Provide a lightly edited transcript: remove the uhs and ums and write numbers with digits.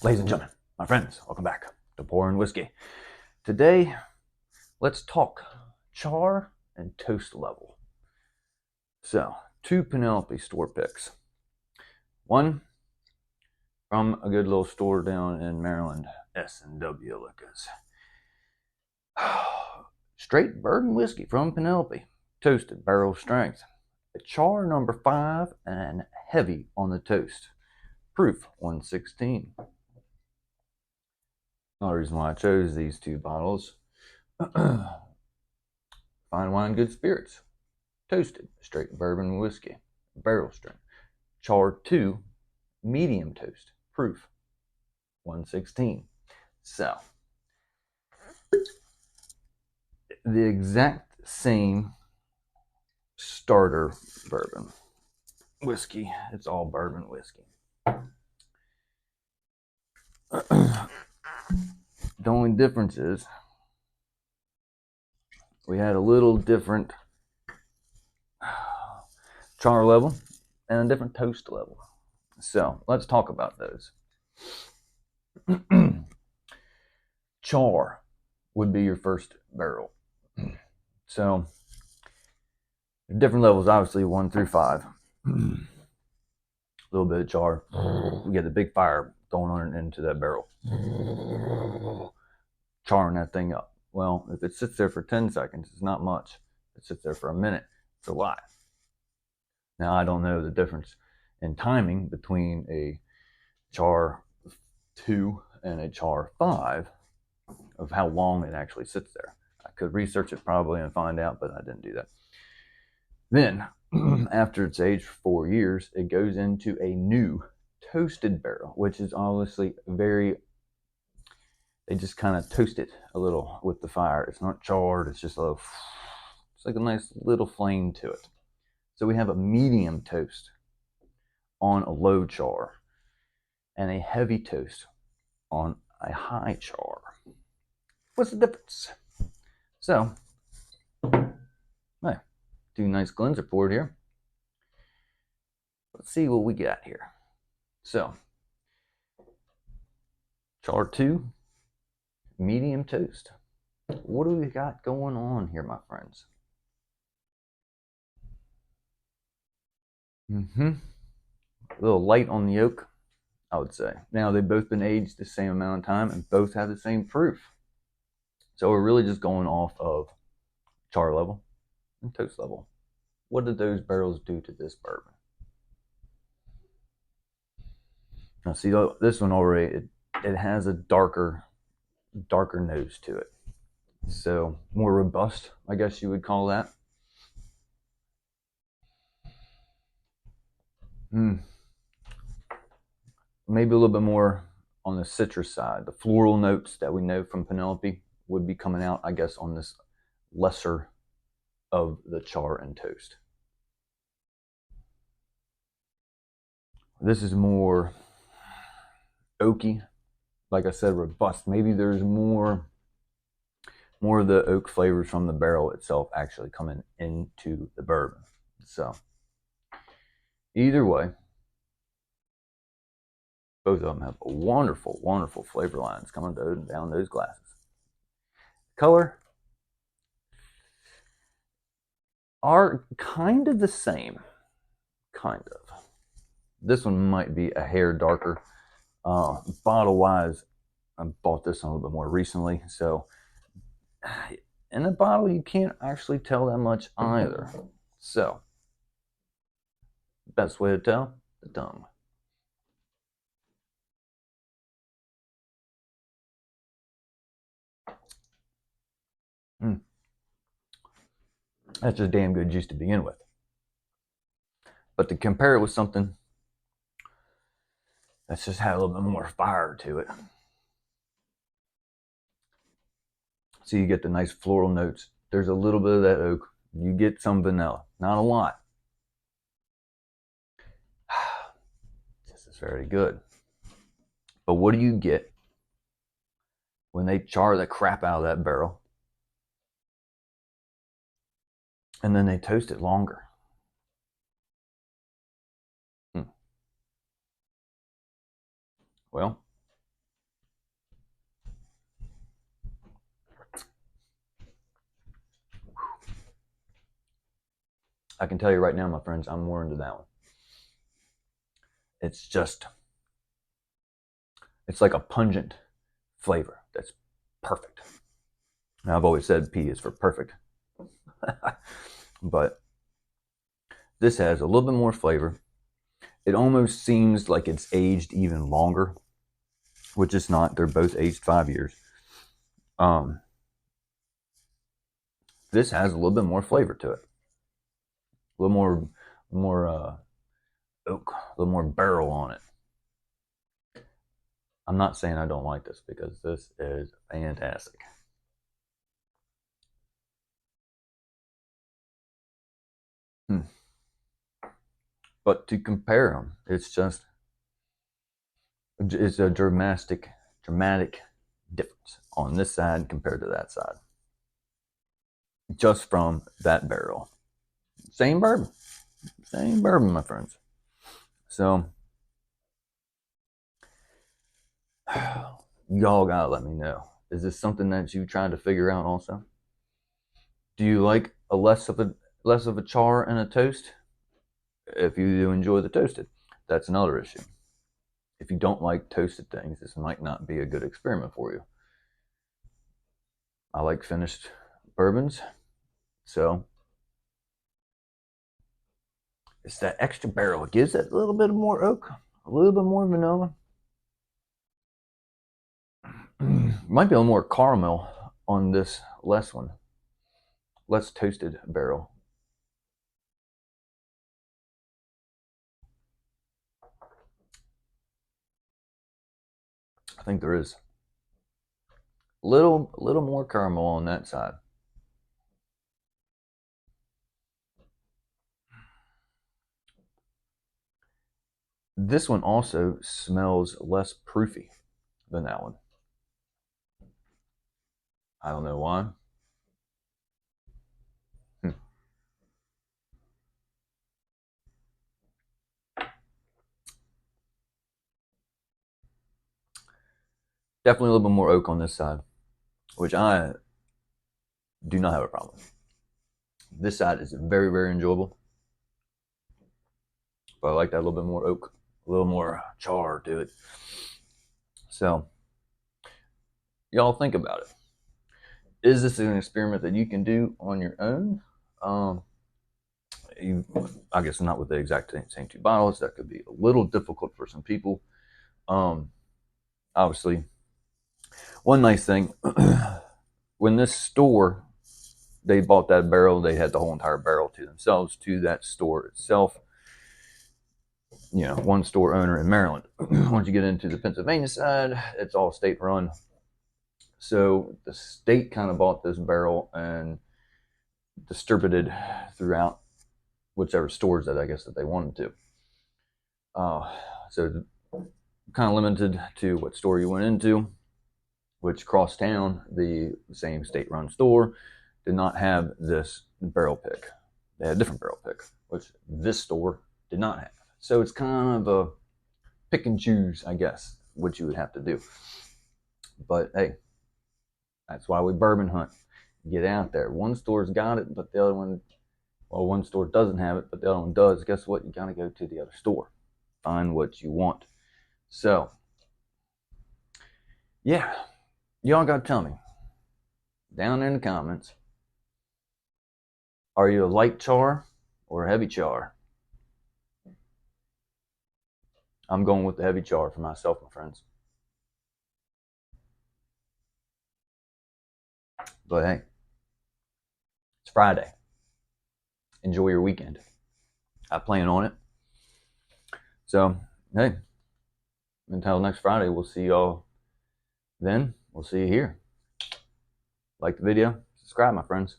Ladies and gentlemen, my friends, welcome back to Pouring Whiskey. Today, let's talk char and toast level. So, two Penelope store picks. One from a good little store down in Maryland, S&W Liquors. Straight bourbon whiskey from Penelope, toasted barrel strength. A char number 5 and heavy on the toast. Proof 116. Another reason why I chose these two bottles. Fine wine, good spirits. Toasted, straight bourbon whiskey, barrel strength. Char 2, medium toast. Proof 116. So, the exact same starter bourbon whiskey. It's all bourbon whiskey. The only difference is we had a little different char level and a different toast level. So let's talk about those. Char would be your first barrel. So different levels, obviously 1 through 5. A little bit of char. We get the big fire going on into that barrel, charring that thing up. Well, if it sits there for 10 seconds, it's not much. If it sits there for a minute, it's a lot. Now, I don't know the difference in timing between a char 2 and a char 5 of how long it actually sits there. I could research it probably and find out, but I didn't do that. Then, after it's aged for 4 years, it goes into a new toasted barrel, which is obviously very, they just kind of toast it a little with the fire. It's not charred, it's just a little, it's like a nice little flame to it. So we have a medium toast on a low char and a heavy toast on a high char. What's the difference? So, hey, 2 nice Glens are poured here. Let's see what we got here. So, char 2, medium toast. What do we got going on here, my friends? A little light on the yolk, I would say. Now, they've both been aged the same amount of time and both have the same proof. So we're really just going off of char level and toast level. What did those barrels do to this bourbon? Now, see, this one already, it has a darker nose to it. So more robust, I guess you would call that. Maybe a little bit more on the citrus side. The floral notes that we know from Penelope would be coming out, I guess, on this lesser of the char and toast. This is more oaky, like I said, robust. Maybe there's more of the oak flavors from the barrel itself actually coming into the bourbon. So either way, both of them have wonderful, wonderful flavor lines coming down those glasses. Color are kind of the same. Kind of. This one might be a hair darker. Bottle-wise, I bought this one a little bit more recently, so in the bottle you can't actually tell that much either. So, best way to tell, the tongue. That's just damn good juice to begin with. But to compare it with something that's just had a little bit more fire to it. So you get the nice floral notes. There's a little bit of that oak. You get some vanilla, not a lot. This is very good. But what do you get when they char the crap out of that barrel and then they toast it longer? Well, I can tell you right now, my friends, I'm more into that one. It's just, it's like a pungent flavor that's perfect. Now, I've always said P is for perfect, but this has a little bit more flavor. It almost seems like it's aged even longer, which it's not. They're both aged 5 years. Um, this has a little bit more flavor to it, a little more oak, a little more barrel on it. I'm not saying I don't like this because this is fantastic. Hmm. But to compare them, it's a dramatic difference on this side compared to that side. Just from that barrel. Same bourbon. Same bourbon, my friends. So, y'all gotta let me know. Is this something that you tried to figure out also? Do you like a less of a char and a toast? If you do enjoy the toasted, that's another issue. If you don't like toasted things, this might not be a good experiment for you. I like finished bourbons, so it's that extra barrel. It gives that little bit more oak, a little bit more vanilla. Might be a little more caramel on this less toasted barrel. I think there is a little more caramel on that side. This one also smells less proofy than that one. I don't know why. Hmm. Definitely a little bit more oak on this side, which I do not have a problem with. This side is very, very enjoyable, but I like that a little bit more oak, a little more char to it. So, y'all think about it. Is this an experiment that you can do on your own? Um, I guess not with the exact same two bottles. That could be a little difficult for some people. Um, Obviously, one nice thing when this store they bought that barrel, they had the whole entire barrel to themselves, to that store itself. You know, one store owner in Maryland. Once you get into the Pennsylvania side, it's all state run. So the state kind of bought this barrel and distributed throughout whichever stores that I guess that they wanted to. So kind of limited to what store you went into, which cross town, the same state run store, did not have this barrel pick. They had a different barrel pick, which this store did not have. So it's kind of a pick and choose, I guess, what you would have to do. But hey, that's why we bourbon hunt. Get out there. One store's got it, but the other one, well, one store doesn't have it, but the other one does. Guess what? You gotta go to the other store. Find what you want. So, yeah, y'all gotta tell me down in the comments. Are you a light char or a heavy char? I'm going with the heavy char for myself, my friends. But hey, it's Friday. Enjoy your weekend. I plan on it. So, hey, until next Friday, we'll see y'all then. We'll see you here. Like the video, subscribe, my friends.